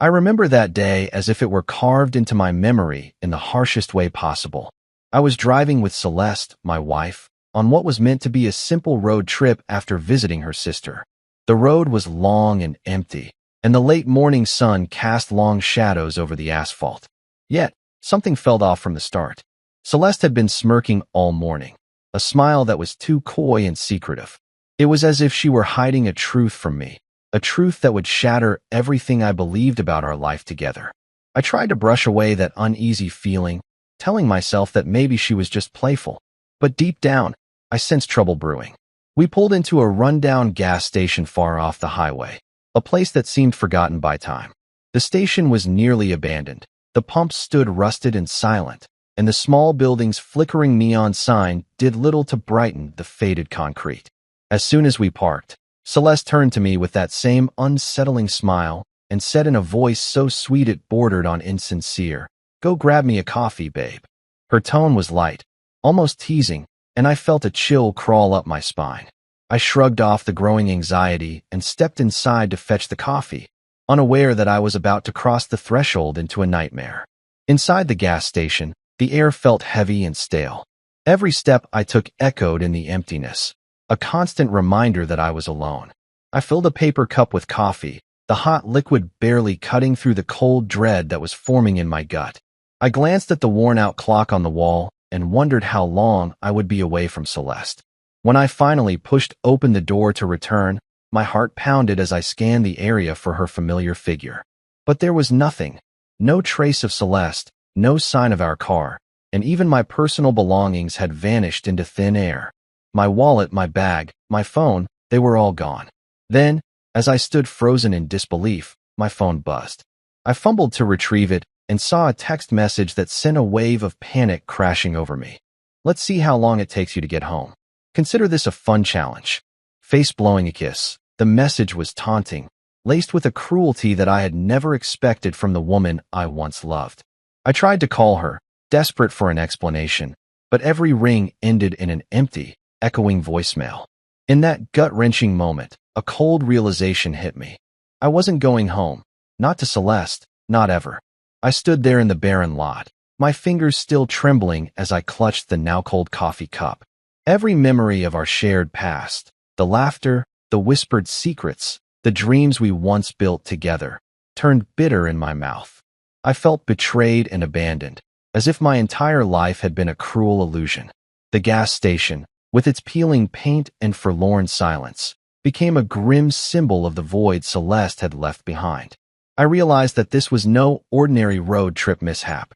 I remember that day as if it were carved into my memory in the harshest way possible. I was driving with Celeste, my wife, on what was meant to be a simple road trip after visiting her sister. The road was long and empty, and the late morning sun cast long shadows over the asphalt. Yet, something felt off from the start. Celeste had been smirking all morning, a smile that was too coy and secretive. It was as if she were hiding a truth from me, a truth that would shatter everything I believed about our life together. I tried to brush away that uneasy feeling, telling myself that maybe she was just playful. But deep down, I sensed trouble brewing. We pulled into a rundown gas station far off the highway, a place that seemed forgotten by time. The station was nearly abandoned. The pumps stood rusted and silent, and the small building's flickering neon sign did little to brighten the faded concrete. As soon as we parked, Celeste turned to me with that same unsettling smile and said in a voice so sweet it bordered on insincere, "Go grab me a coffee, babe." Her tone was light, almost teasing, and I felt a chill crawl up my spine. I shrugged off the growing anxiety and stepped inside to fetch the coffee, unaware that I was about to cross the threshold into a nightmare. Inside the gas station, the air felt heavy and stale. Every step I took echoed in the emptiness, a constant reminder that I was alone. I filled a paper cup with coffee, the hot liquid barely cutting through the cold dread that was forming in my gut. I glanced at the worn-out clock on the wall and wondered how long I would be away from Celeste. When I finally pushed open the door to return, my heart pounded as I scanned the area for her familiar figure. But there was nothing, no trace of Celeste, no sign of our car, and even my personal belongings had vanished into thin air. My wallet, my bag, my phone, they were all gone. Then, as I stood frozen in disbelief, my phone buzzed. I fumbled to retrieve it and saw a text message that sent a wave of panic crashing over me. "Let's see how long it takes you to get home. Consider this a fun challenge." Face blowing a kiss. The message was taunting, laced with a cruelty that I had never expected from the woman I once loved. I tried to call her, desperate for an explanation, but every ring ended in an empty, echoing voicemail. In that gut-wrenching moment, a cold realization hit me. I wasn't going home, not to Celeste, not ever. I stood there in the barren lot, my fingers still trembling as I clutched the now-cold coffee cup. Every memory of our shared past, the laughter, the whispered secrets, the dreams we once built together, turned bitter in my mouth. I felt betrayed and abandoned, as if my entire life had been a cruel illusion. The gas station, with its peeling paint and forlorn silence, became a grim symbol of the void Celeste had left behind. I realized that this was no ordinary road trip mishap.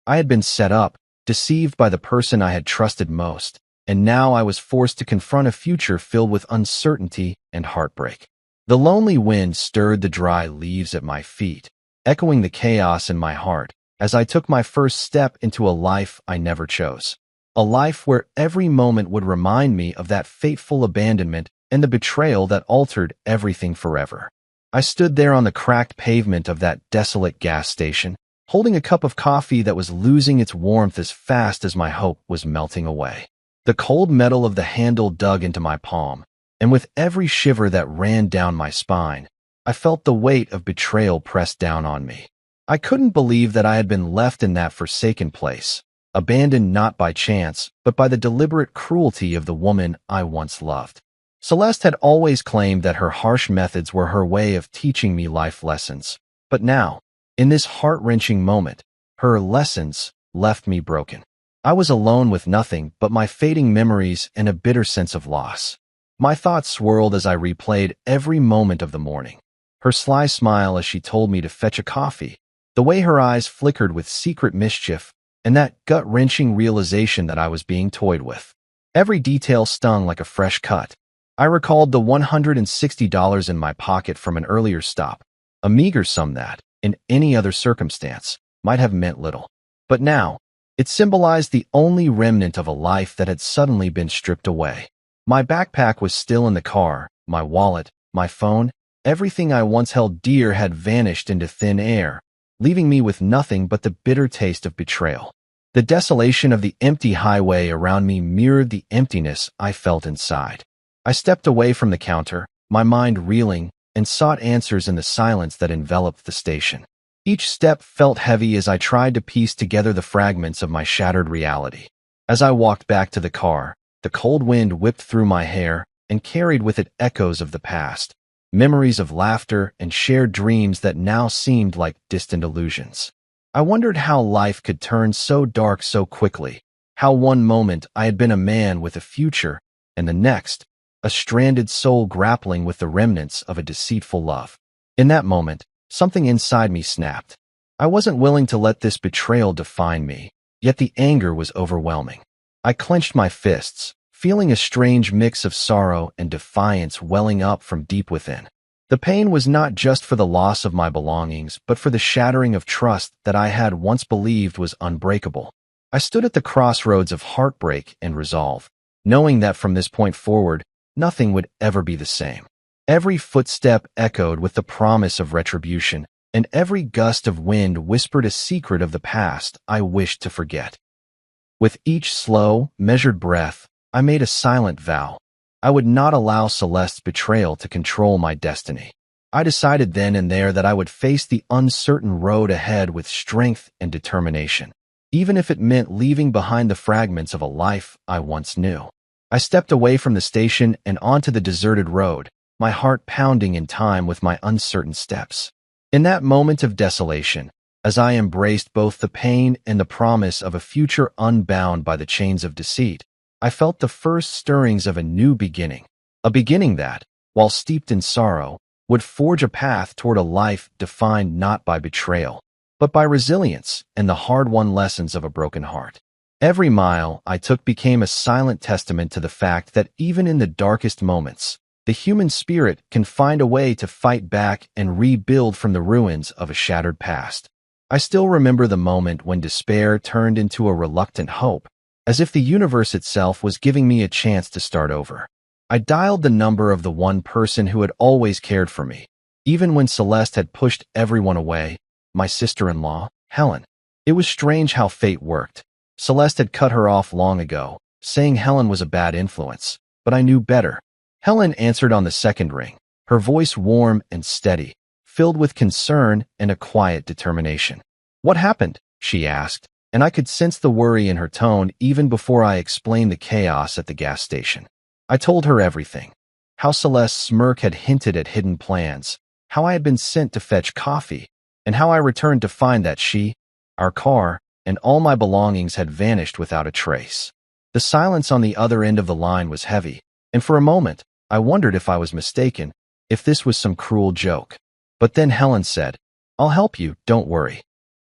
I had been set up, deceived by the person I had trusted most, and now I was forced to confront a future filled with uncertainty and heartbreak. The lonely wind stirred the dry leaves at my feet, echoing the chaos in my heart as I took my first step into a life I never chose. A life where every moment would remind me of that fateful abandonment and the betrayal that altered everything forever. I stood there on the cracked pavement of that desolate gas station, holding a cup of coffee that was losing its warmth as fast as my hope was melting away. The cold metal of the handle dug into my palm, and with every shiver that ran down my spine, I felt the weight of betrayal press down on me. I couldn't believe that I had been left in that forsaken place, abandoned not by chance, but by the deliberate cruelty of the woman I once loved. Celeste had always claimed that her harsh methods were her way of teaching me life lessons. But now, in this heart-wrenching moment, her lessons left me broken. I was alone with nothing but my fading memories and a bitter sense of loss. My thoughts swirled as I replayed every moment of the morning. Her sly smile as she told me to fetch a coffee, the way her eyes flickered with secret mischief, and that gut-wrenching realization that I was being toyed with. Every detail stung like a fresh cut. I recalled the $160 in my pocket from an earlier stop, a meager sum that, in any other circumstance, might have meant little. But now, it symbolized the only remnant of a life that had suddenly been stripped away. My backpack was still in the car, my wallet, my phone, everything I once held dear had vanished into thin air, leaving me with nothing but the bitter taste of betrayal. The desolation of the empty highway around me mirrored the emptiness I felt inside. I stepped away from the counter, my mind reeling, and sought answers in the silence that enveloped the station. Each step felt heavy as I tried to piece together the fragments of my shattered reality. As I walked back to the car, the cold wind whipped through my hair and carried with it echoes of the past, memories of laughter and shared dreams that now seemed like distant illusions. I wondered how life could turn so dark so quickly, how one moment I had been a man with a future, and the next, a stranded soul grappling with the remnants of a deceitful love. In that moment, something inside me snapped. I wasn't willing to let this betrayal define me, yet the anger was overwhelming. I clenched my fists, feeling a strange mix of sorrow and defiance welling up from deep within. The pain was not just for the loss of my belongings, but for the shattering of trust that I had once believed was unbreakable. I stood at the crossroads of heartbreak and resolve, knowing that from this point forward, nothing would ever be the same. Every footstep echoed with the promise of retribution, and every gust of wind whispered a secret of the past I wished to forget. With each slow, measured breath, I made a silent vow. I would not allow Celeste's betrayal to control my destiny. I decided then and there that I would face the uncertain road ahead with strength and determination, even if it meant leaving behind the fragments of a life I once knew. I stepped away from the station and onto the deserted road, my heart pounding in time with my uncertain steps. In that moment of desolation, as I embraced both the pain and the promise of a future unbound by the chains of deceit, I felt the first stirrings of a new beginning, a beginning that, while steeped in sorrow, would forge a path toward a life defined not by betrayal, but by resilience and the hard-won lessons of a broken heart. Every mile I took became a silent testament to the fact that even in the darkest moments, the human spirit can find a way to fight back and rebuild from the ruins of a shattered past. I still remember the moment when despair turned into a reluctant hope, as if the universe itself was giving me a chance to start over. I dialed the number of the one person who had always cared for me, even when Celeste had pushed everyone away, my sister-in-law, Helen. It was strange how fate worked. Celeste had cut her off long ago, saying Helen was a bad influence, but I knew better. Helen answered on the second ring, her voice warm and steady, filled with concern and a quiet determination. "What happened?" she asked, and I could sense the worry in her tone even before I explained the chaos at the gas station. I told her everything. How Celeste's smirk had hinted at hidden plans, how I had been sent to fetch coffee, and how I returned to find that she, our car, and all my belongings had vanished without a trace. The silence on the other end of the line was heavy, and for a moment, I wondered if I was mistaken, if this was some cruel joke. But then Helen said, "I'll help you, don't worry."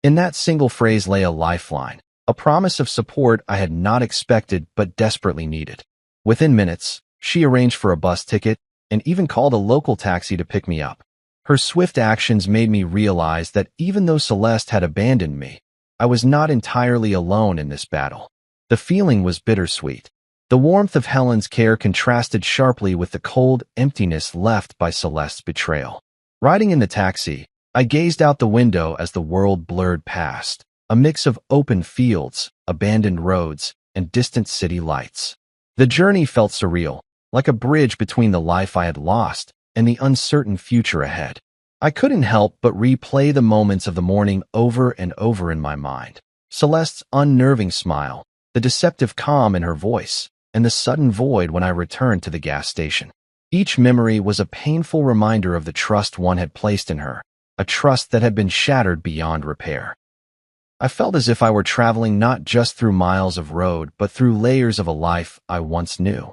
In that single phrase lay a lifeline, a promise of support I had not expected but desperately needed. Within minutes, she arranged for a bus ticket and even called a local taxi to pick me up. Her swift actions made me realize that even though Celeste had abandoned me, I was not entirely alone in this battle. The feeling was bittersweet. The warmth of Helen's care contrasted sharply with the cold emptiness left by Celeste's betrayal. Riding in the taxi, I gazed out the window as the world blurred past, a mix of open fields, abandoned roads, and distant city lights. The journey felt surreal, like a bridge between the life I had lost and the uncertain future ahead. I couldn't help but replay the moments of the morning over and over in my mind. Celeste's unnerving smile, the deceptive calm in her voice, and the sudden void when I returned to the gas station. Each memory was a painful reminder of the trust one had placed in her, a trust that had been shattered beyond repair. I felt as if I were traveling not just through miles of road, but through layers of a life I once knew,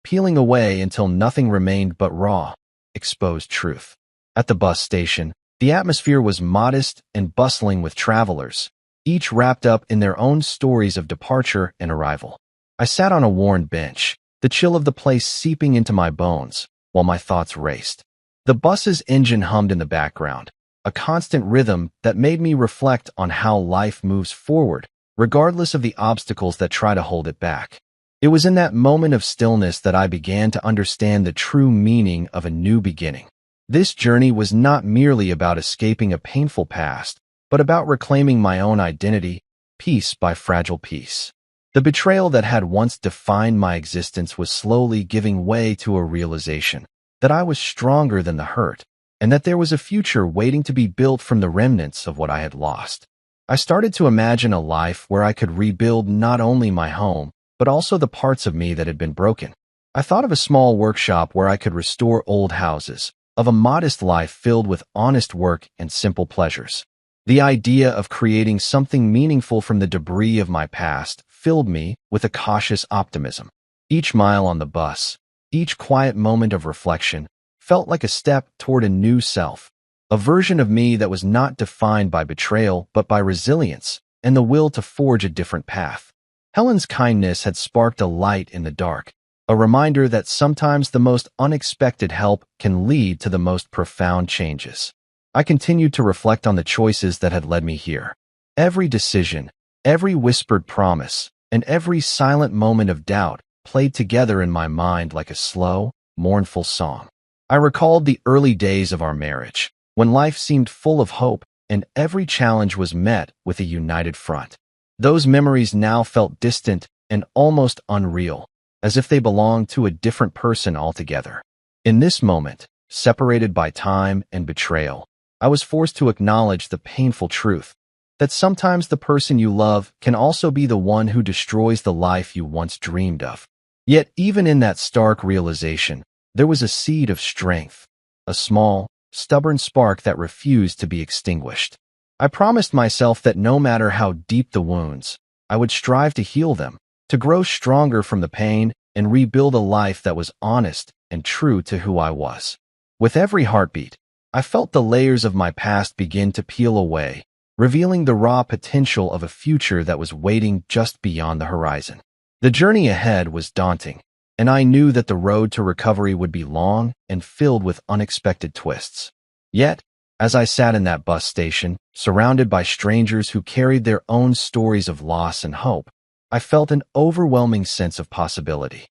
peeling away until nothing remained but raw, exposed truth. At the bus station, the atmosphere was modest and bustling with travelers, each wrapped up in their own stories of departure and arrival. I sat on a worn bench, the chill of the place seeping into my bones, while my thoughts raced. The bus's engine hummed in the background, a constant rhythm that made me reflect on how life moves forward, regardless of the obstacles that try to hold it back. It was in that moment of stillness that I began to understand the true meaning of a new beginning. This journey was not merely about escaping a painful past, but about reclaiming my own identity, piece by fragile piece. The betrayal that had once defined my existence was slowly giving way to a realization that I was stronger than the hurt, and that there was a future waiting to be built from the remnants of what I had lost. I started to imagine a life where I could rebuild not only my home, but also the parts of me that had been broken. I thought of a small workshop where I could restore old houses, of a modest life filled with honest work and simple pleasures. The idea of creating something meaningful from the debris of my past filled me with a cautious optimism. Each mile on the bus, each quiet moment of reflection, felt like a step toward a new self, a version of me that was not defined by betrayal but by resilience and the will to forge a different path. Helen's kindness had sparked a light in the dark, a reminder that sometimes the most unexpected help can lead to the most profound changes. I continued to reflect on the choices that had led me here. Every decision, every whispered promise, and every silent moment of doubt played together in my mind like a slow, mournful song. I recalled the early days of our marriage, when life seemed full of hope and every challenge was met with a united front. Those memories now felt distant and almost unreal, as if they belonged to a different person altogether. In this moment, separated by time and betrayal, I was forced to acknowledge the painful truth that sometimes the person you love can also be the one who destroys the life you once dreamed of. Yet even in that stark realization, there was a seed of strength, a small, stubborn spark that refused to be extinguished. I promised myself that no matter how deep the wounds, I would strive to heal them, to grow stronger from the pain and rebuild a life that was honest and true to who I was. With every heartbeat, I felt the layers of my past begin to peel away, revealing the raw potential of a future that was waiting just beyond the horizon. The journey ahead was daunting, and I knew that the road to recovery would be long and filled with unexpected twists. Yet, as I sat in that bus station, surrounded by strangers who carried their own stories of loss and hope, I felt an overwhelming sense of possibility.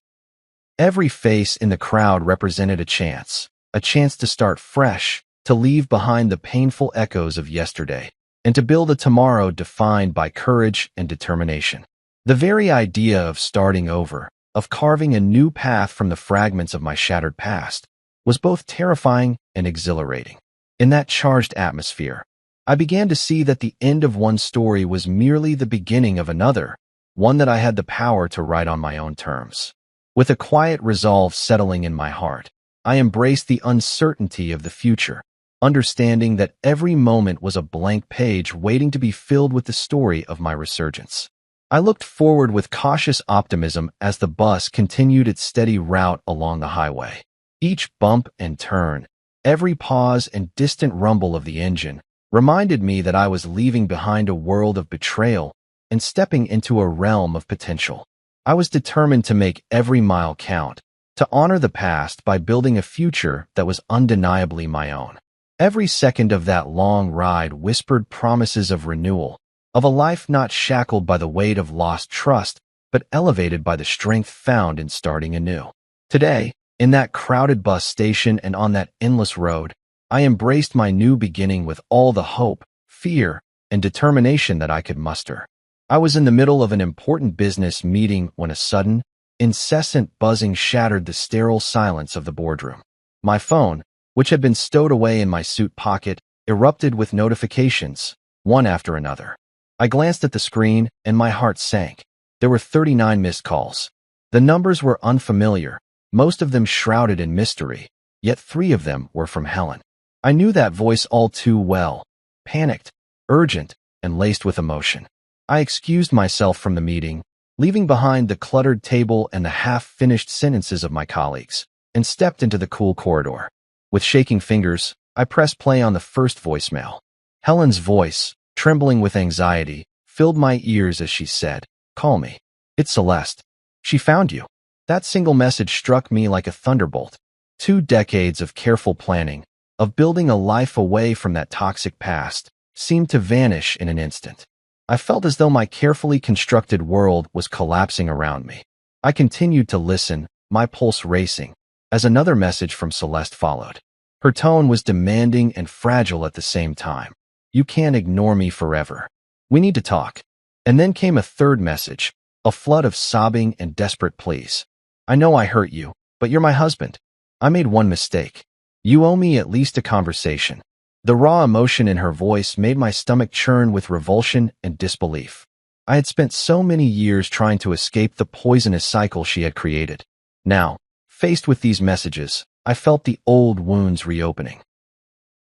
Every face in the crowd represented a chance to start fresh, to leave behind the painful echoes of yesterday, and to build a tomorrow defined by courage and determination. The very idea of starting over, of carving a new path from the fragments of my shattered past, was both terrifying and exhilarating. In that charged atmosphere, I began to see that the end of one story was merely the beginning of another, one that I had the power to write on my own terms. With a quiet resolve settling in my heart, I embraced the uncertainty of the future, understanding that every moment was a blank page waiting to be filled with the story of my resurgence. I looked forward with cautious optimism as the bus continued its steady route along the highway. Each bump and turn, every pause and distant rumble of the engine reminded me that I was leaving behind a world of betrayal and stepping into a realm of potential. I was determined to make every mile count, to honor the past by building a future that was undeniably my own. Every second of that long ride whispered promises of renewal, of a life not shackled by the weight of lost trust, but elevated by the strength found in starting anew. Today, in that crowded bus station and on that endless road, I embraced my new beginning with all the hope, fear, and determination that I could muster. I was in the middle of an important business meeting when a sudden, incessant buzzing shattered the sterile silence of the boardroom. My phone, which had been stowed away in my suit pocket, erupted with notifications, one after another. I glanced at the screen, and my heart sank. There were 39 missed calls. The numbers were unfamiliar, most of them shrouded in mystery, yet 3 of them were from Helen. I knew that voice all too well, panicked, urgent, and laced with emotion. I excused myself from the meeting, leaving behind the cluttered table and the half-finished sentences of my colleagues, and stepped into the cool corridor. With shaking fingers, I pressed play on the first voicemail. Helen's voice, trembling with anxiety, filled my ears as she said, "Call me. It's Celeste. She found you." That single message struck me like a thunderbolt. 2 decades of careful planning, of building a life away from that toxic past, seemed to vanish in an instant. I felt as though my carefully constructed world was collapsing around me. I continued to listen, my pulse racing, as another message from Celeste followed. Her tone was demanding and fragile at the same time. "You can't ignore me forever. We need to talk." And then came a third message, a flood of sobbing and desperate pleas. "I know I hurt you, but you're my husband. I made one mistake. You owe me at least a conversation." The raw emotion in her voice made my stomach churn with revulsion and disbelief. I had spent so many years trying to escape the poisonous cycle she had created. Now, faced with these messages, I felt the old wounds reopening.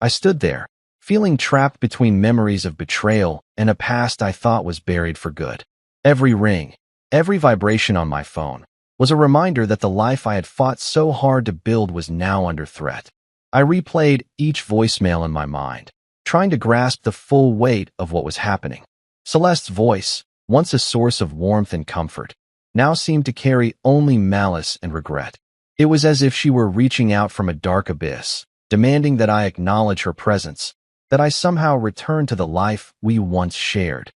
I stood there, feeling trapped between memories of betrayal and a past I thought was buried for good. Every ring, every vibration on my phone, was a reminder that the life I had fought so hard to build was now under threat. I replayed each voicemail in my mind, trying to grasp the full weight of what was happening. Celeste's voice, once a source of warmth and comfort, now seemed to carry only malice and regret. It was as if she were reaching out from a dark abyss, demanding that I acknowledge her presence, that I somehow return to the life we once shared,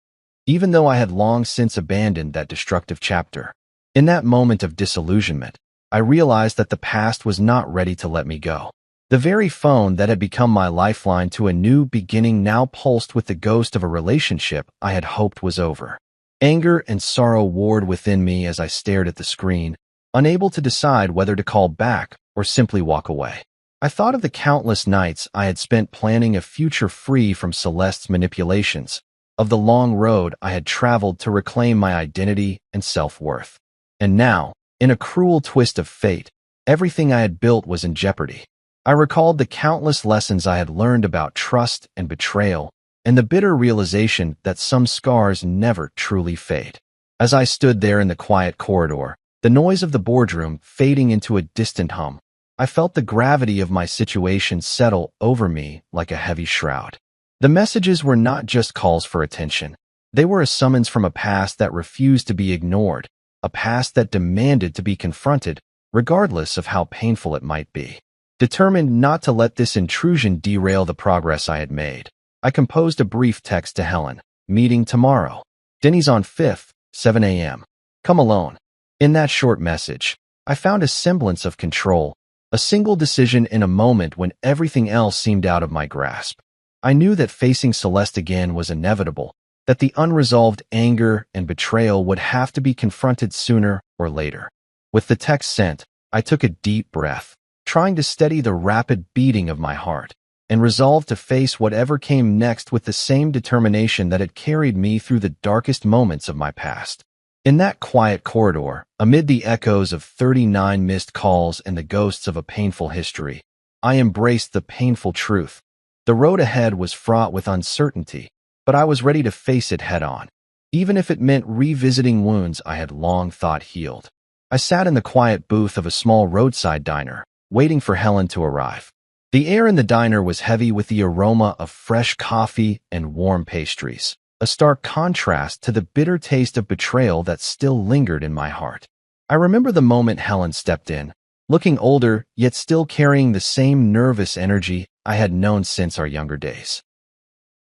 even though I had long since abandoned that destructive chapter. In that moment of disillusionment, I realized that the past was not ready to let me go. The very phone that had become my lifeline to a new beginning now pulsed with the ghost of a relationship I had hoped was over. Anger and sorrow warred within me as I stared at the screen, unable to decide whether to call back or simply walk away. I thought of the countless nights I had spent planning a future free from Celeste's manipulations, of the long road I had traveled to reclaim my identity and self-worth. And now, in a cruel twist of fate, everything I had built was in jeopardy. I recalled the countless lessons I had learned about trust and betrayal, and the bitter realization that some scars never truly fade. As I stood there in the quiet corridor, the noise of the boardroom fading into a distant hum, I felt the gravity of my situation settle over me like a heavy shroud. The messages were not just calls for attention. They were a summons from a past that refused to be ignored, a past that demanded to be confronted, regardless of how painful it might be. Determined not to let this intrusion derail the progress I had made, I composed a brief text to Helen. "Meeting tomorrow. Denny's on 5th, 7 a.m. Come alone." In that short message, I found a semblance of control, a single decision in a moment when everything else seemed out of my grasp. I knew that facing Celeste again was inevitable, that the unresolved anger and betrayal would have to be confronted sooner or later. With the text sent, I took a deep breath, trying to steady the rapid beating of my heart, and resolved to face whatever came next with the same determination that had carried me through the darkest moments of my past. In that quiet corridor, amid the echoes of 39 missed calls and the ghosts of a painful history, I embraced the painful truth. The road ahead was fraught with uncertainty, but I was ready to face it head-on, even if it meant revisiting wounds I had long thought healed. I sat in the quiet booth of a small roadside diner, waiting for Helen to arrive. The air in the diner was heavy with the aroma of fresh coffee and warm pastries, a stark contrast to the bitter taste of betrayal that still lingered in my heart. I remember the moment Helen stepped in, looking older yet still carrying the same nervous energy I had known since our younger days.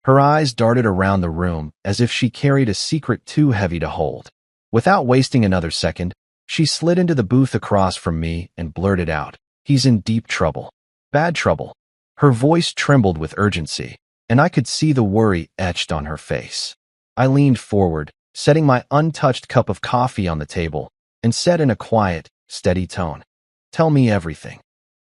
Her eyes darted around the room as if she carried a secret too heavy to hold. Without wasting another second, she slid into the booth across from me and blurted out, "He's in deep trouble. Bad trouble." Her voice trembled with urgency, and I could see the worry etched on her face. I leaned forward, setting my untouched cup of coffee on the table, and said in a quiet, steady tone, "Tell me everything."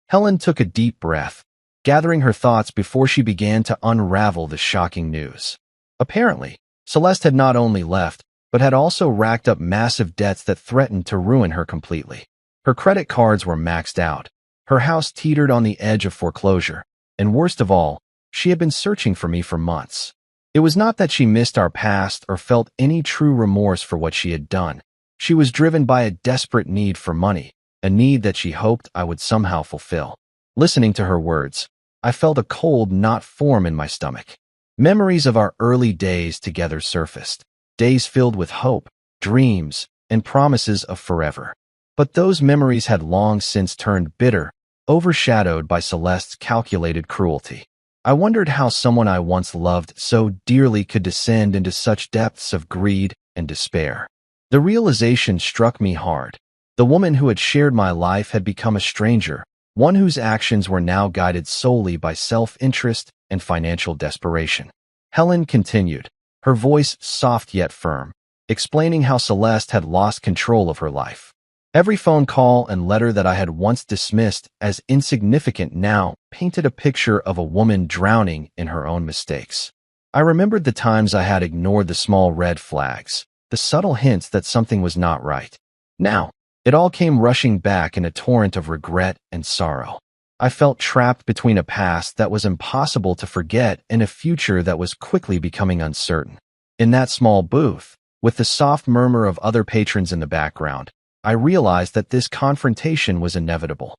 Helen took a deep breath, gathering her thoughts before she began to unravel the shocking news. Apparently, Celeste had not only left, but had also racked up massive debts that threatened to ruin her completely. Her credit cards were maxed out, her house teetered on the edge of foreclosure, and worst of all, she had been searching for me for months. It was not that she missed our past or felt any true remorse for what she had done. She was driven by a desperate need for money, a need that she hoped I would somehow fulfill. Listening to her words, I felt a cold knot form in my stomach. Memories of our early days together surfaced, days filled with hope, dreams, and promises of forever. But those memories had long since turned bitter, overshadowed by Celeste's calculated cruelty. I wondered how someone I once loved so dearly could descend into such depths of greed and despair. The realization struck me hard. The woman who had shared my life had become a stranger, one whose actions were now guided solely by self-interest and financial desperation. Helen continued, her voice soft yet firm, explaining how Celeste had lost control of her life. Every phone call and letter that I had once dismissed as insignificant now painted a picture of a woman drowning in her own mistakes. I remembered the times I had ignored the small red flags, the subtle hints that something was not right. Now, it all came rushing back in a torrent of regret and sorrow. I felt trapped between a past that was impossible to forget and a future that was quickly becoming uncertain. In that small booth, with the soft murmur of other patrons in the background, I realized that this confrontation was inevitable.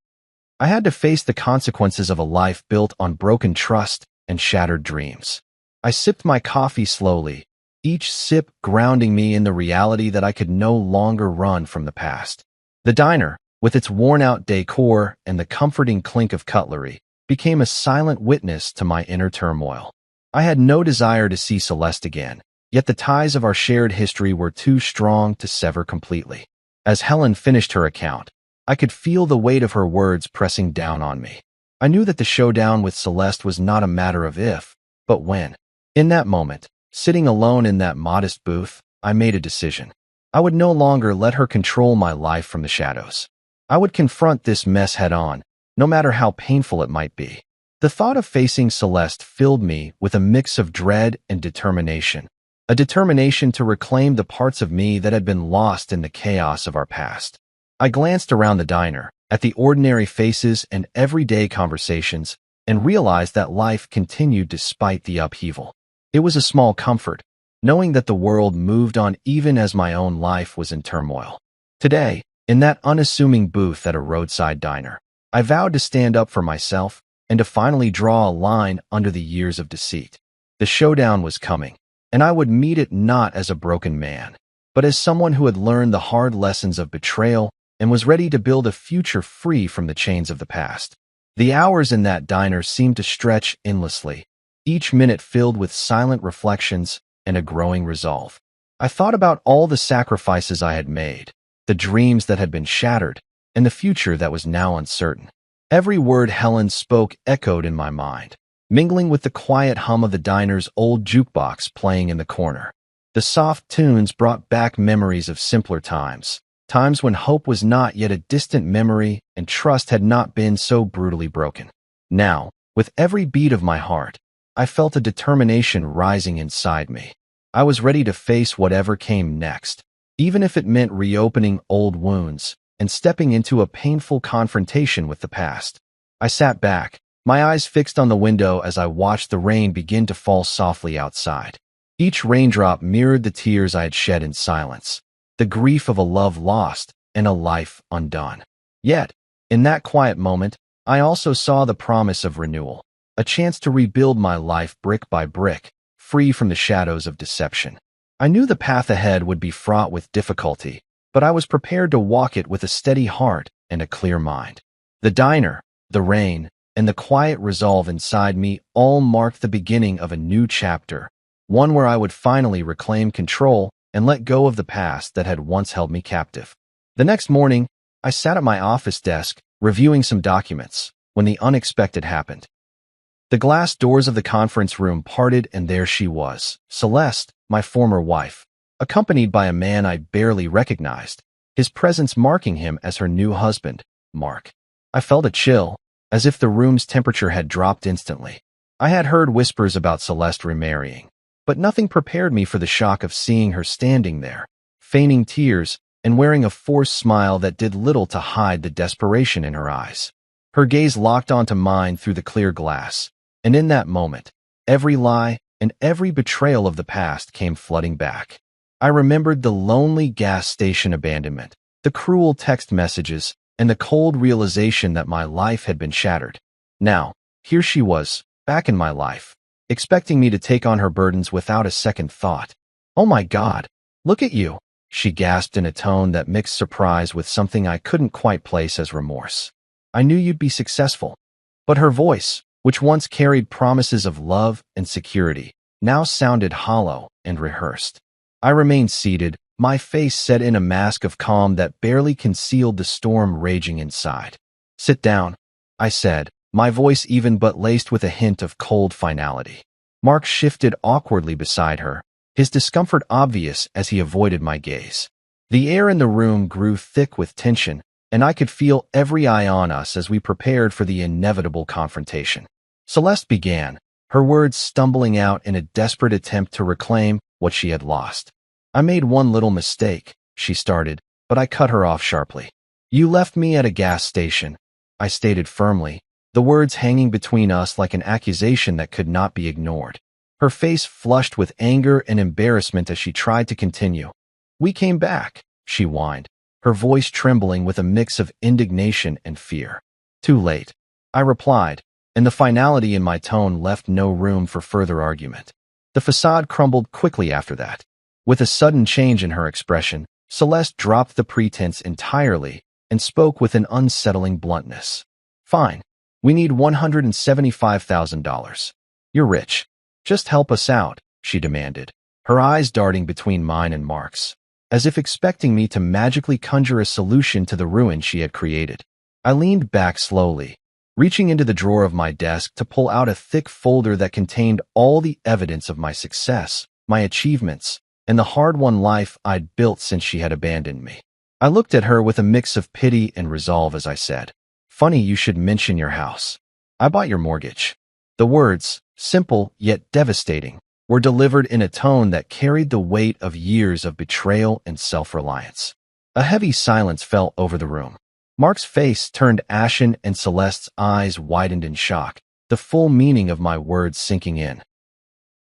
I had to face the consequences of a life built on broken trust and shattered dreams. I sipped my coffee slowly, each sip grounding me in the reality that I could no longer run from the past. The diner, with its worn-out decor and the comforting clink of cutlery, became a silent witness to my inner turmoil. I had no desire to see Celeste again, yet the ties of our shared history were too strong to sever completely. As Helen finished her account, I could feel the weight of her words pressing down on me. I knew that the showdown with Celeste was not a matter of if, but when. In that moment, sitting alone in that modest booth, I made a decision. I would no longer let her control my life from the shadows. I would confront this mess head-on, no matter how painful it might be. The thought of facing Celeste filled me with a mix of dread and determination. A determination to reclaim the parts of me that had been lost in the chaos of our past. I glanced around the diner, at the ordinary faces and everyday conversations, and realized that life continued despite the upheaval. It was a small comfort, knowing that the world moved on even as my own life was in turmoil. Today, in that unassuming booth at a roadside diner, I vowed to stand up for myself and to finally draw a line under the years of deceit. The showdown was coming, and I would meet it not as a broken man, but as someone who had learned the hard lessons of betrayal and was ready to build a future free from the chains of the past. The hours in that diner seemed to stretch endlessly, each minute filled with silent reflections and a growing resolve. I thought about all the sacrifices I had made, the dreams that had been shattered, and the future that was now uncertain. Every word Helen spoke echoed in my mind, mingling with the quiet hum of the diner's old jukebox playing in the corner. The soft tunes brought back memories of simpler times, times when hope was not yet a distant memory and trust had not been so brutally broken. Now, with every beat of my heart, I felt a determination rising inside me. I was ready to face whatever came next, even if it meant reopening old wounds and stepping into a painful confrontation with the past. I sat back, my eyes fixed on the window as I watched the rain begin to fall softly outside. Each raindrop mirrored the tears I had shed in silence, the grief of a love lost and a life undone. Yet, in that quiet moment, I also saw the promise of renewal, a chance to rebuild my life brick by brick, free from the shadows of deception. I knew the path ahead would be fraught with difficulty, but I was prepared to walk it with a steady heart and a clear mind. The diner, the rain, and the quiet resolve inside me all marked the beginning of a new chapter, one where I would finally reclaim control and let go of the past that had once held me captive. The next morning, I sat at my office desk, reviewing some documents, when the unexpected happened. The glass doors of the conference room parted and there she was, Celeste, my former wife, accompanied by a man I barely recognized, his presence marking him as her new husband, Mark. I felt a chill, as if the room's temperature had dropped instantly. I had heard whispers about Celeste remarrying, but nothing prepared me for the shock of seeing her standing there, feigning tears and wearing a forced smile that did little to hide the desperation in her eyes. Her gaze locked onto mine through the clear glass, and in that moment, every lie and every betrayal of the past came flooding back. I remembered the lonely gas station abandonment, the cruel text messages, and the cold realization that my life had been shattered. Now, here she was, back in my life, expecting me to take on her burdens without a second thought. "Oh my God, look at you," she gasped in a tone that mixed surprise with something I couldn't quite place as remorse. "I knew you'd be successful." But her voice, which once carried promises of love and security, now sounded hollow and rehearsed. I remained seated, my face set in a mask of calm that barely concealed the storm raging inside. "Sit down," I said, my voice even but laced with a hint of cold finality. Mark shifted awkwardly beside her, his discomfort obvious as he avoided my gaze. The air in the room grew thick with tension, and I could feel every eye on us as we prepared for the inevitable confrontation. Celeste began, her words stumbling out in a desperate attempt to reclaim what she had lost. "I made one little mistake," she started, but I cut her off sharply. "You left me at a gas station," I stated firmly, the words hanging between us like an accusation that could not be ignored. Her face flushed with anger and embarrassment as she tried to continue. "We came back," she whined, her voice trembling with a mix of indignation and fear. "Too late," I replied, and the finality in my tone left no room for further argument. The facade crumbled quickly after that. With a sudden change in her expression, Celeste dropped the pretense entirely and spoke with an unsettling bluntness. "Fine. We need $175,000. You're rich. Just help us out," she demanded, her eyes darting between mine and Mark's, as if expecting me to magically conjure a solution to the ruin she had created. I leaned back slowly, reaching into the drawer of my desk to pull out a thick folder that contained all the evidence of my success, my achievements, and the hard-won life I'd built since she had abandoned me. I looked at her with a mix of pity and resolve as I said, "Funny you should mention your house. I bought your mortgage." The words, simple yet devastating, were delivered in a tone that carried the weight of years of betrayal and self-reliance. A heavy silence fell over the room. Mark's face turned ashen and Celeste's eyes widened in shock, the full meaning of my words sinking in.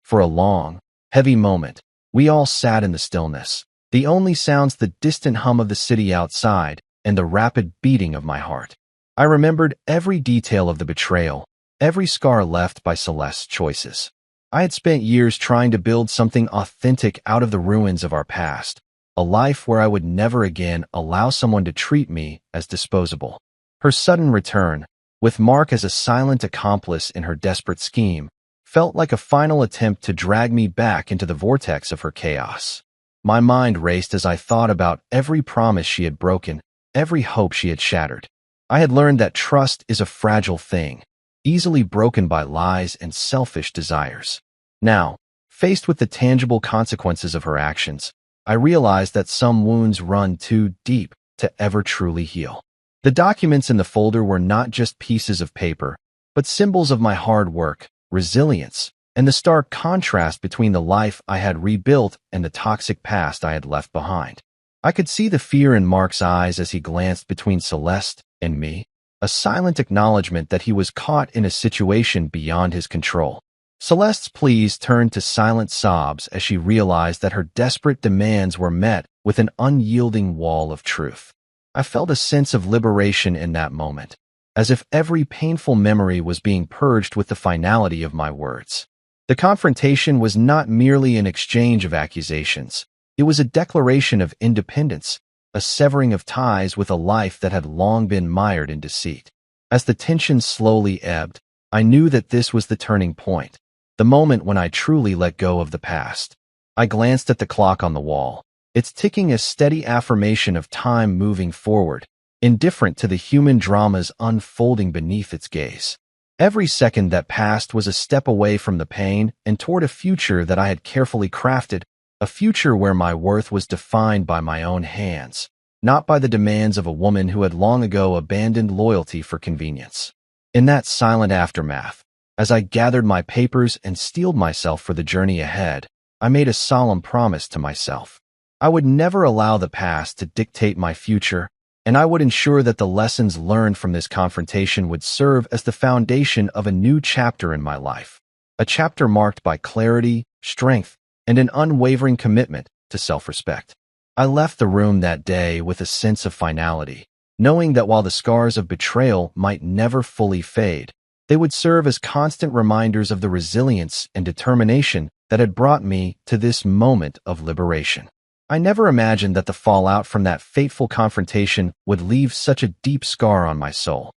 For a long, heavy moment, we all sat in the stillness, the only sounds the distant hum of the city outside and the rapid beating of my heart. I remembered every detail of the betrayal, every scar left by Celeste's choices. I had spent years trying to build something authentic out of the ruins of our past, a life where I would never again allow someone to treat me as disposable. Her sudden return, with Mark as a silent accomplice in her desperate scheme, felt like a final attempt to drag me back into the vortex of her chaos. My mind raced as I thought about every promise she had broken, every hope she had shattered. I had learned that trust is a fragile thing, easily broken by lies and selfish desires. Now, faced with the tangible consequences of her actions, I realized that some wounds run too deep to ever truly heal. The documents in the folder were not just pieces of paper, but symbols of my hard work, resilience, and the stark contrast between the life I had rebuilt and the toxic past I had left behind. I could see the fear in Mark's eyes as he glanced between Celeste and me, a silent acknowledgement that he was caught in a situation beyond his control. Celeste's pleas turned to silent sobs as she realized that her desperate demands were met with an unyielding wall of truth. I felt a sense of liberation in that moment, as if every painful memory was being purged with the finality of my words. The confrontation was not merely an exchange of accusations. It was a declaration of independence, a severing of ties with a life that had long been mired in deceit. As the tension slowly ebbed, I knew that this was the turning point, the moment when I truly let go of the past. I glanced at the clock on the wall, its ticking a steady affirmation of time moving forward, indifferent to the human dramas unfolding beneath its gaze. Every second that passed was a step away from the pain and toward a future that I had carefully crafted, a future where my worth was defined by my own hands, not by the demands of a woman who had long ago abandoned loyalty for convenience. In that silent aftermath, as I gathered my papers and steeled myself for the journey ahead, I made a solemn promise to myself. I would never allow the past to dictate my future, and I would ensure that the lessons learned from this confrontation would serve as the foundation of a new chapter in my life, a chapter marked by clarity, strength, and an unwavering commitment to self-respect. I left the room that day with a sense of finality, knowing that while the scars of betrayal might never fully fade, they would serve as constant reminders of the resilience and determination that had brought me to this moment of liberation. I never imagined that the fallout from that fateful confrontation would leave such a deep scar on my soul.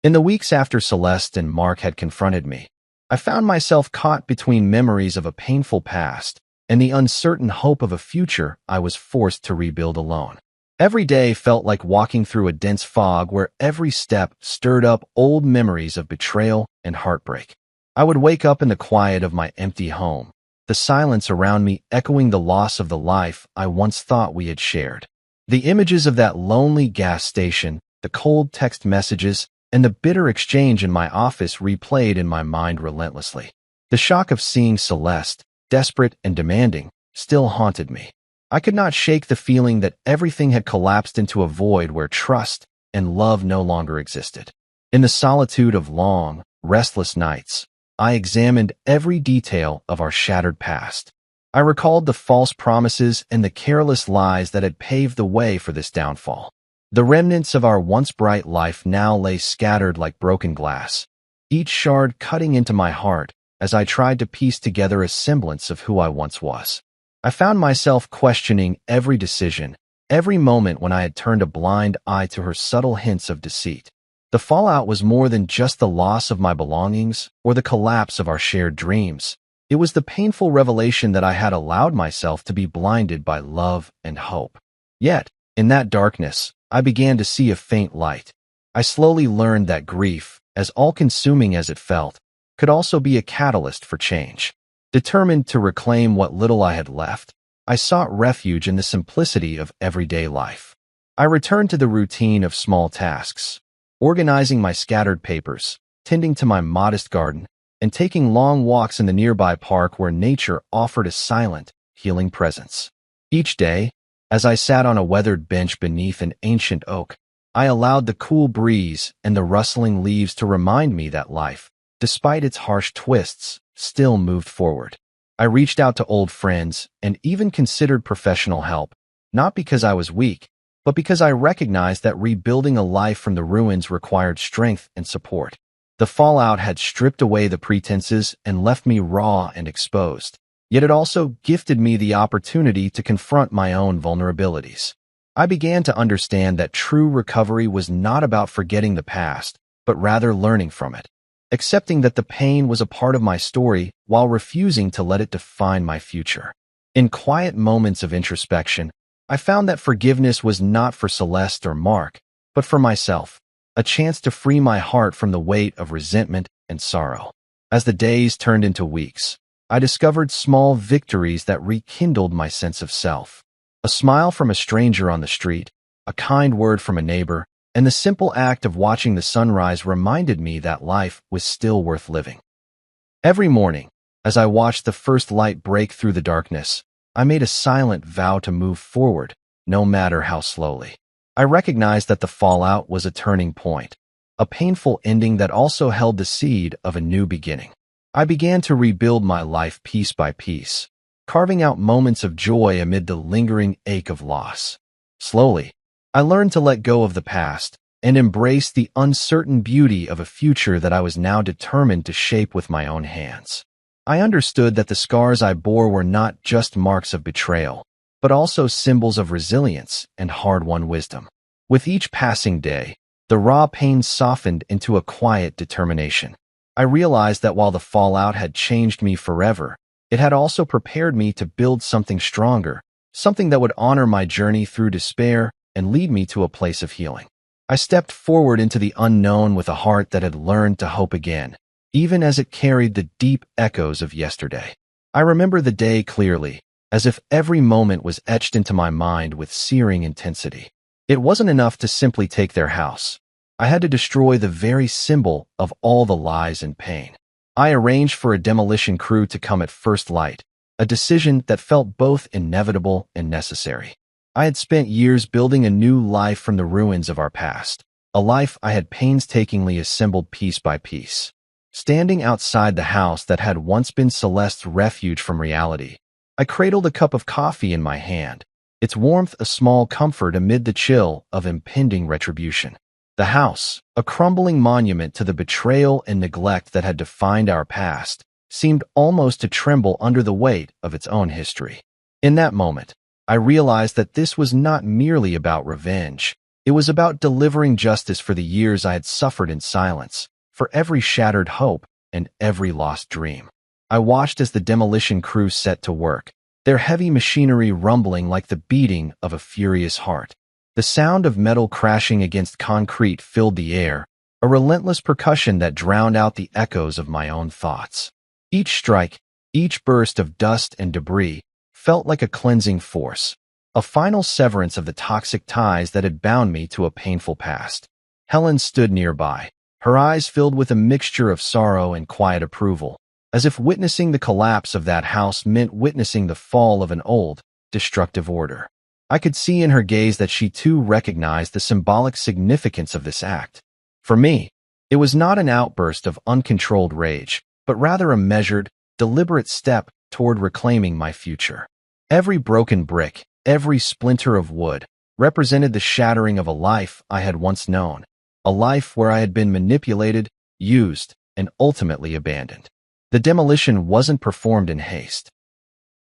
In the weeks after Celeste and Mark had confronted me, I found myself caught between memories of a painful past and the uncertain hope of a future I was forced to rebuild alone. Every day felt like walking through a dense fog where every step stirred up old memories of betrayal and heartbreak. I would wake up in the quiet of my empty home, the silence around me echoing the loss of the life I once thought we had shared. The images of that lonely gas station, the cold text messages, and the bitter exchange in my office replayed in my mind relentlessly. The shock of seeing Celeste, desperate and demanding, still haunted me. I could not shake the feeling that everything had collapsed into a void where trust and love no longer existed. In the solitude of long, restless nights, I examined every detail of our shattered past. I recalled the false promises and the careless lies that had paved the way for this downfall. The remnants of our once bright life now lay scattered like broken glass, each shard cutting into my heart as I tried to piece together a semblance of who I once was. I found myself questioning every decision, every moment when I had turned a blind eye to her subtle hints of deceit. The fallout was more than just the loss of my belongings or the collapse of our shared dreams. It was the painful revelation that I had allowed myself to be blinded by love and hope. Yet, in that darkness, I began to see a faint light. I slowly learned that grief, as all-consuming as it felt, could also be a catalyst for change. Determined to reclaim what little I had left, I sought refuge in the simplicity of everyday life. I returned to the routine of small tasks, organizing my scattered papers, tending to my modest garden, and taking long walks in the nearby park where nature offered a silent, healing presence. Each day, as I sat on a weathered bench beneath an ancient oak, I allowed the cool breeze and the rustling leaves to remind me that life, despite its harsh twists, still moved forward. I reached out to old friends and even considered professional help, not because I was weak, but because I recognized that rebuilding a life from the ruins required strength and support. The fallout had stripped away the pretenses and left me raw and exposed. Yet it also gifted me the opportunity to confront my own vulnerabilities. I began to understand that true recovery was not about forgetting the past, but rather learning from it, accepting that the pain was a part of my story while refusing to let it define my future. In quiet moments of introspection, I found that forgiveness was not for Celeste or Mark, but for myself, a chance to free my heart from the weight of resentment and sorrow. As the days turned into weeks, I discovered small victories that rekindled my sense of self. A smile from a stranger on the street, a kind word from a neighbor, and the simple act of watching the sunrise reminded me that life was still worth living. Every morning, as I watched the first light break through the darkness, I made a silent vow to move forward, no matter how slowly. I recognized that the fallout was a turning point, a painful ending that also held the seed of a new beginning. I began to rebuild my life piece by piece, carving out moments of joy amid the lingering ache of loss. Slowly, I learned to let go of the past and embrace the uncertain beauty of a future that I was now determined to shape with my own hands. I understood that the scars I bore were not just marks of betrayal, but also symbols of resilience and hard-won wisdom. With each passing day, the raw pain softened into a quiet determination. I realized that while the fallout had changed me forever, it had also prepared me to build something stronger, something that would honor my journey through despair and lead me to a place of healing. I stepped forward into the unknown with a heart that had learned to hope again, even as it carried the deep echoes of yesterday. I remember the day clearly, as if every moment was etched into my mind with searing intensity. It wasn't enough to simply take their house. I had to destroy the very symbol of all the lies and pain. I arranged for a demolition crew to come at first light, a decision that felt both inevitable and necessary. I had spent years building a new life from the ruins of our past, a life I had painstakingly assembled piece by piece. Standing outside the house that had once been Celeste's refuge from reality, I cradled a cup of coffee in my hand, its warmth a small comfort amid the chill of impending retribution. The house, a crumbling monument to the betrayal and neglect that had defined our past, seemed almost to tremble under the weight of its own history. In that moment, I realized that this was not merely about revenge. It was about delivering justice for the years I had suffered in silence, for every shattered hope and every lost dream. I watched as the demolition crew set to work, their heavy machinery rumbling like the beating of a furious heart. The sound of metal crashing against concrete filled the air, a relentless percussion that drowned out the echoes of my own thoughts. Each strike, Each burst of dust and debris felt like a cleansing force, a final severance of the toxic ties that had bound me to a painful past. Helen stood nearby, her eyes filled with a mixture of sorrow and quiet approval, as if witnessing the collapse of that house meant witnessing the fall of an old, destructive order. I could see in her gaze that she too recognized the symbolic significance of this act. For me, it was not an outburst of uncontrolled rage, but rather a measured, deliberate step toward reclaiming my future. Every broken brick, every splinter of wood, represented the shattering of a life I had once known, a life where I had been manipulated, used, and ultimately abandoned. The demolition wasn't performed in haste.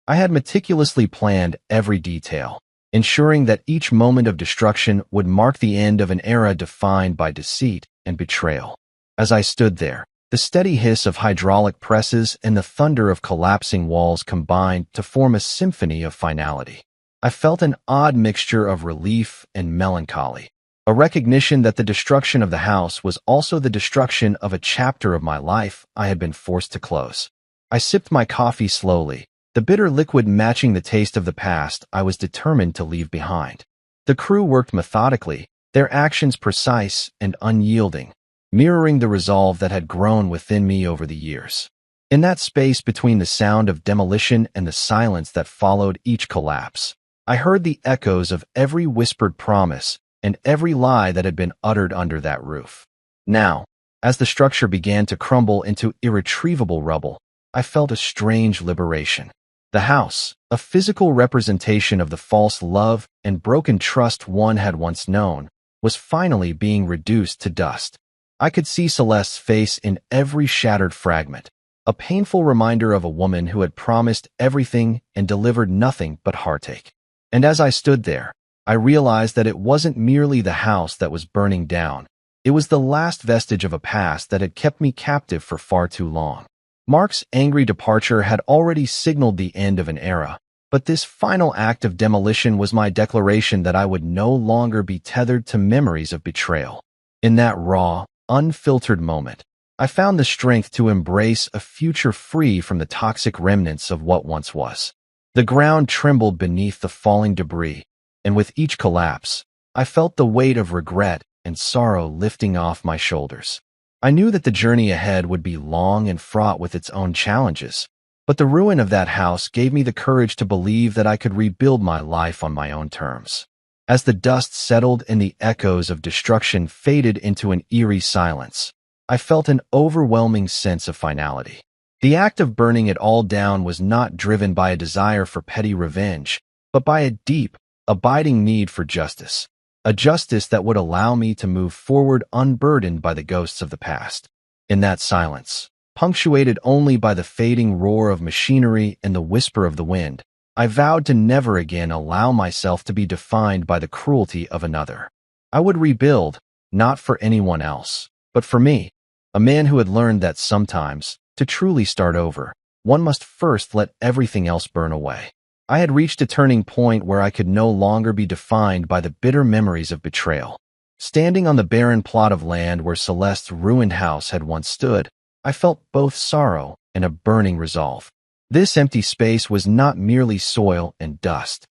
I had meticulously planned every detail, ensuring that each moment of destruction would mark the end of an era defined by deceit and betrayal. As I stood there, the steady hiss of hydraulic presses and the thunder of collapsing walls combined to form a symphony of finality. I felt an odd mixture of relief and melancholy, a recognition that the destruction of the house was also the destruction of a chapter of my life I had been forced to close. I sipped my coffee slowly, the bitter liquid matching the taste of the past I was determined to leave behind. The crew worked methodically, their actions precise and unyielding, mirroring the resolve that had grown within me over the years. In that space between the sound of demolition and the silence that followed each collapse, I heard the echoes of every whispered promise and every lie that had been uttered under that roof. Now, as the structure began to crumble into irretrievable rubble, I felt a strange liberation. The house, a physical representation of the false love and broken trust one had once known, was finally being reduced to dust. I could see Celeste's face in every shattered fragment, a painful reminder of a woman who had promised everything and delivered nothing but heartache. And as I stood there, I realized that it wasn't merely the house that was burning down. It was the last vestige of a past that had kept me captive for far too long. Mark's angry departure had already signaled the end of an era, but this final act of demolition was my declaration that I would no longer be tethered to memories of betrayal. In that raw, unfiltered moment, I found the strength to embrace a future free from the toxic remnants of what once was. The ground trembled beneath the falling debris, and with each collapse, I felt the weight of regret and sorrow lifting off my shoulders. I knew that the journey ahead would be long and fraught with its own challenges, but the ruin of that house gave me the courage to believe that I could rebuild my life on my own terms. As the dust settled and the echoes of destruction faded into an eerie silence, I felt an overwhelming sense of finality. The act of burning it all down was not driven by a desire for petty revenge, but by a deep, abiding need for justice. A justice that would allow me to move forward unburdened by the ghosts of the past. In that silence, punctuated only by the fading roar of machinery and the whisper of the wind, I vowed to never again allow myself to be defined by the cruelty of another. I would rebuild, not for anyone else, but for me, a man who had learned that sometimes, to truly start over, one must first let everything else burn away. I had reached a turning point where I could no longer be defined by the bitter memories of betrayal. Standing on the barren plot of land where Celeste's ruined house had once stood, I felt both sorrow and a burning resolve. This empty space was not merely soil and dust.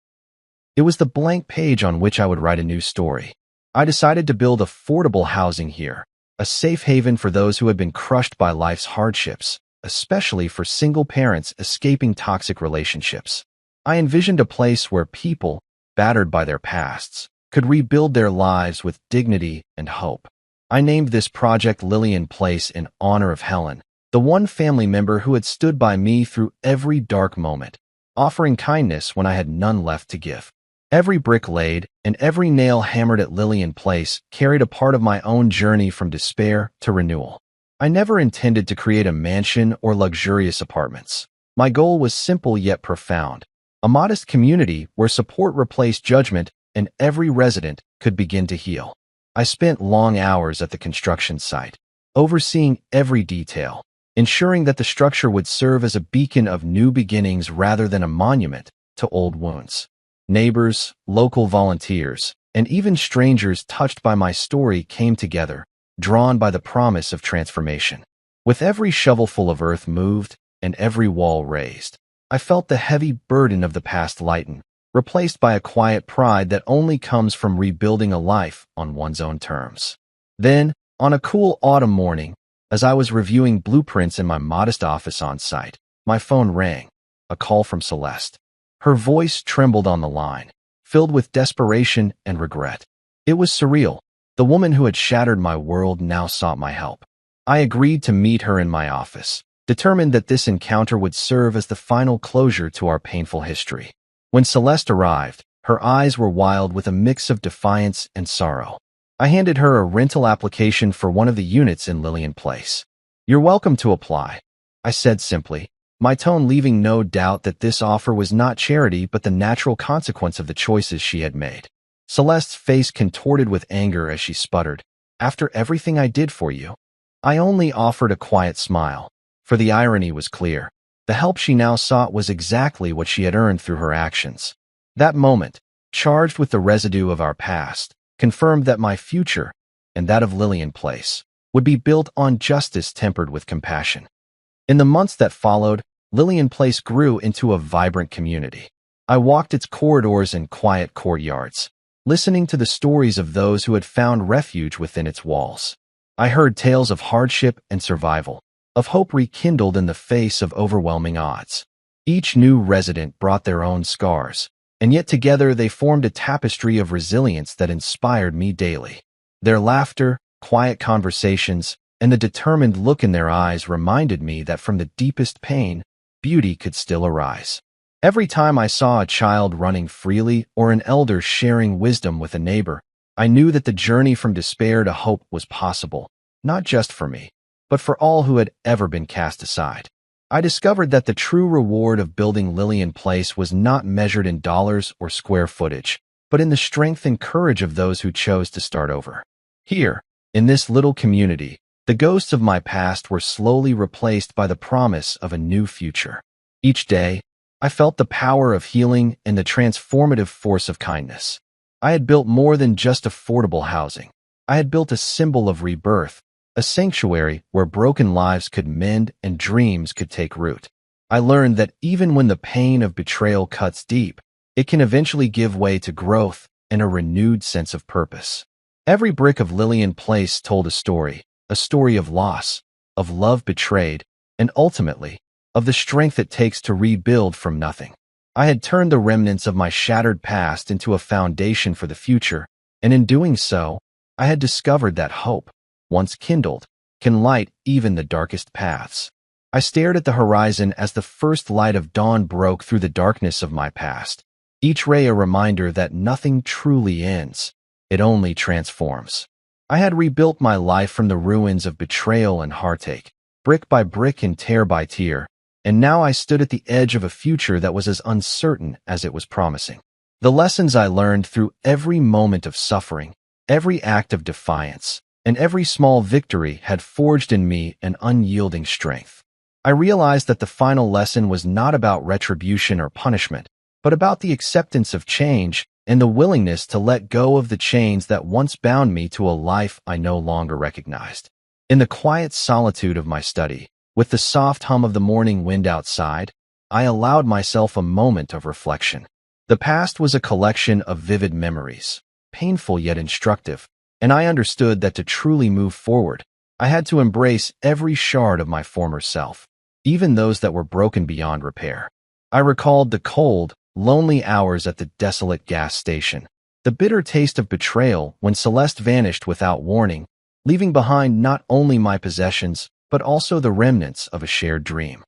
It was the blank page on which I would write a new story. I decided to build affordable housing here, a safe haven for those who had been crushed by life's hardships, especially for single parents escaping toxic relationships. I envisioned a place where people, battered by their pasts, could rebuild their lives with dignity and hope. I named this project Lillian Place in honor of Helen, the one family member who had stood by me through every dark moment, offering kindness when I had none left to give. Every brick laid and every nail hammered at Lillian Place carried a part of my own journey from despair to renewal. I never intended to create a mansion or luxurious apartments. My goal was simple yet profound. A modest community where support replaced judgment and every resident could begin to heal. I spent long hours at the construction site, overseeing every detail, ensuring that the structure would serve as a beacon of new beginnings rather than a monument to old wounds. Neighbors, local volunteers, and even strangers touched by my story came together, drawn by the promise of transformation. With every shovelful of earth moved, and every wall raised. I felt the heavy burden of the past lighten, replaced by a quiet pride that only comes from rebuilding a life on one's own terms. Then, on a cool autumn morning, as I was reviewing blueprints in my modest office on site, my phone rang, a call from Celeste. Her voice trembled on the line, filled with desperation and regret. It was surreal. The woman who had shattered my world now sought my help. I agreed to meet her in my office, determined that this encounter would serve as the final closure to our painful history. When Celeste arrived, her eyes were wild with a mix of defiance and sorrow. I handed her a rental application for one of the units in Lillian Place. "You're welcome to apply," I said simply, my tone leaving no doubt that this offer was not charity but the natural consequence of the choices she had made. Celeste's face contorted with anger as she sputtered, "After everything I did for you?" I only offered a quiet smile, for the irony was clear. The help she now sought was exactly what she had earned through her actions. That moment, charged with the residue of our past, confirmed that my future, and that of Lillian Place, would be built on justice tempered with compassion. In the months that followed, Lillian Place grew into a vibrant community. I walked its corridors and quiet courtyards, listening to the stories of those who had found refuge within its walls. I heard tales of hardship and survival, of hope rekindled in the face of overwhelming odds. Each new resident brought their own scars, and yet together they formed a tapestry of resilience that inspired me daily. Their laughter, quiet conversations, and the determined look in their eyes reminded me that from the deepest pain, beauty could still arise. Every time I saw a child running freely or an elder sharing wisdom with a neighbor, I knew that the journey from despair to hope was possible, not just for me, but for all who had ever been cast aside. I discovered that the true reward of building Lillian Place was not measured in dollars or square footage, but in the strength and courage of those who chose to start over. Here, in this little community, the ghosts of my past were slowly replaced by the promise of a new future. Each day, I felt the power of healing and the transformative force of kindness. I had built more than just affordable housing. I had built a symbol of rebirth, a sanctuary where broken lives could mend and dreams could take root. I learned that even when the pain of betrayal cuts deep, it can eventually give way to growth and a renewed sense of purpose. Every brick of Lillian Place told a story of loss, of love betrayed, and ultimately, of the strength it takes to rebuild from nothing. I had turned the remnants of my shattered past into a foundation for the future, and in doing so, I had discovered that hope, once kindled, can light even the darkest paths. I stared at the horizon as the first light of dawn broke through the darkness of my past, each ray a reminder that nothing truly ends, it only transforms. I had rebuilt my life from the ruins of betrayal and heartache, brick by brick and tear by tear, and now I stood at the edge of a future that was as uncertain as it was promising. The lessons I learned through every moment of suffering, every act of defiance, and every small victory had forged in me an unyielding strength. I realized that the final lesson was not about retribution or punishment, but about the acceptance of change and the willingness to let go of the chains that once bound me to a life I no longer recognized. In the quiet solitude of my study, with the soft hum of the morning wind outside, I allowed myself a moment of reflection. The past was a collection of vivid memories, painful yet instructive, and I understood that to truly move forward, I had to embrace every shard of my former self, even those that were broken beyond repair. I recalled the cold, lonely hours at the desolate gas station, the bitter taste of betrayal when Celeste vanished without warning, leaving behind not only my possessions, but also the remnants of a shared dream.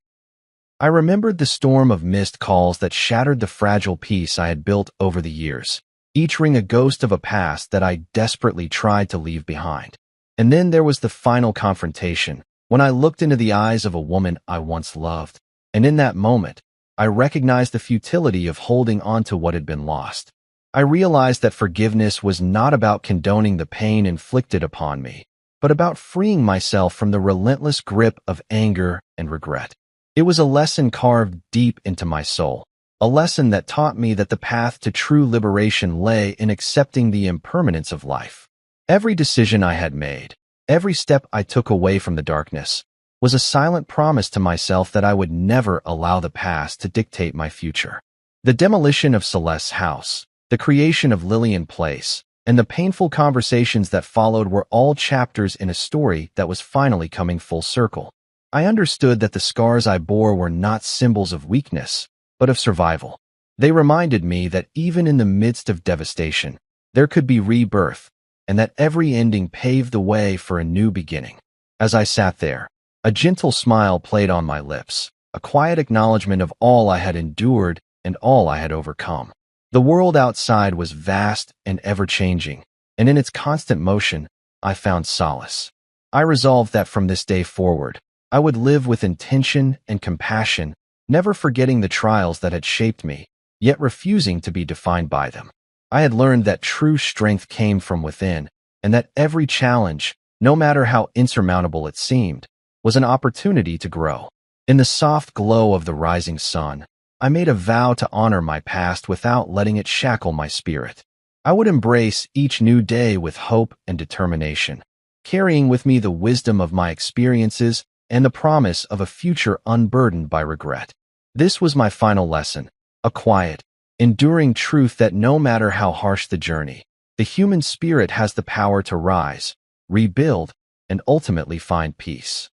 I remembered the storm of missed calls that shattered the fragile peace I had built over the years, each ring a ghost of a past that I desperately tried to leave behind. And then there was the final confrontation, when I looked into the eyes of a woman I once loved, and in that moment, I recognized the futility of holding on to what had been lost. I realized that forgiveness was not about condoning the pain inflicted upon me, but about freeing myself from the relentless grip of anger and regret. It was a lesson carved deep into my soul, a lesson that taught me that the path to true liberation lay in accepting the impermanence of life. Every decision I had made, every step I took away from the darkness, was a silent promise to myself that I would never allow the past to dictate my future. The demolition of Celeste's house, the creation of Lillian Place, and the painful conversations that followed were all chapters in a story that was finally coming full circle. I understood that the scars I bore were not symbols of weakness, but of survival. They reminded me that even in the midst of devastation, there could be rebirth, and that every ending paved the way for a new beginning. As I sat there, a gentle smile played on my lips, a quiet acknowledgement of all I had endured and all I had overcome. The world outside was vast and ever-changing, and in its constant motion, I found solace. I resolved that from this day forward, I would live with intention and compassion, never forgetting the trials that had shaped me, yet refusing to be defined by them. I had learned that true strength came from within, and that every challenge, no matter how insurmountable it seemed, was an opportunity to grow. In the soft glow of the rising sun, I made a vow to honor my past without letting it shackle my spirit. I would embrace each new day with hope and determination, carrying with me the wisdom of my experiences and the promise of a future unburdened by regret. This was my final lesson, a quiet, enduring truth that no matter how harsh the journey, the human spirit has the power to rise, rebuild, and ultimately find peace.